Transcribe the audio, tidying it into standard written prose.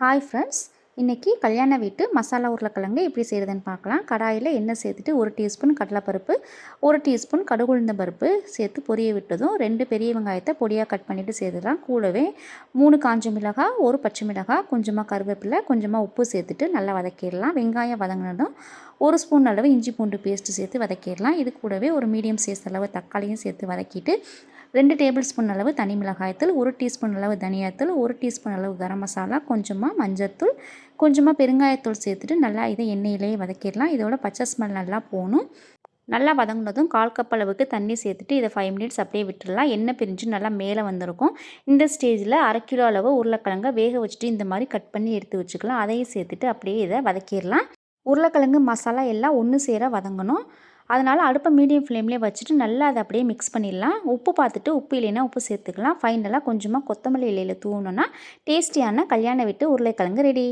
Hi friends, இன்றைக்கி கல்யாண வீட்டு மசாலா உருளைக்கிழங்கு எப்படி செய்கிறதுன்னு பார்க்கலாம். கடாயில் எண்ணெய் சேர்த்துட்டு 1 டீஸ்பூன் கடலைப்பருப்பு, 1 டீஸ்பூன் கடுகுளுந்த பருப்பு சேர்த்து பொரிய விட்டதும் 2 பெரிய வெங்காயத்தை பொடியாக கட் பண்ணிவிட்டு சேர்த்துக்கலாம். கூடவே 3 காஞ்ச மிளகாய், 1 பச்சை மிளகாய், கொஞ்சமாக கருவேப்பிலை, கொஞ்சமாக உப்பு சேர்த்துட்டு நல்லா வதக்கிடலாம். வெங்காயம் வதங்கினதும் 1 ஸ்பூன் அளவு இஞ்சி பூண்டு பேஸ்ட்டு சேர்த்து வதக்கிடலாம். இது கூடவே ஒரு மீடியம் சைஸ் அளவு தக்காளியும் சேர்த்து வதக்கிட்டு 2 டேபிள் ஸ்பூன் அளவு தனி மிளகாய்த்தூள், 1 டீஸ்பூன் அளவு தனியாத்தூள், 1 டீஸ்பூன் அளவு கரம் மசாலா, கொஞ்சமாக மஞ்சள்தூள், கொஞ்சமாக பெருங்காயத்தூள் சேர்த்துட்டு நல்லா இதை எண்ணெயிலேயே வதக்கிடலாம். இதோட பச்சை ஸ்மெல் நல்லா போகணும். நல்லா வதங்கினதும் 1/4 கப் அளவுக்கு தண்ணி சேர்த்துட்டு இதை 5 மினிட்ஸ் அப்படியே விட்டுடலாம். எண்ணெய் பிரிஞ்சு நல்லா மேலே வந்திருக்கும். இந்த ஸ்டேஜில் 1/2 கிலோ அளவு உருளைக்கிழங்கை வேக வச்சுட்டு இந்த மாதிரி கட் பண்ணி எடுத்து வச்சுக்கலாம். அதையும் சேர்த்துட்டு அப்படியே இதை வதக்கிடலாம். உருளைக்கிழங்கு மசாலா எல்லாம் ஒன்று சேர வதங்கணும். அதனால் அடுப்பை மீடியம் ஃப்ளேம்லேயே வச்சுட்டு நல்லா அதை அப்படியே மிக்ஸ் பண்ணிடலாம். உப்பு பார்த்துட்டு உப்பு இல்லைன்னா உப்பு சேர்த்துக்கலாம். ஃபைனலாக கொஞ்சமாக கொத்தமல்லி இலையில் தூவணுன்னா டேஸ்டியான கல்யாண வீட்டு உருளைக்கிழங்கு ரெடி.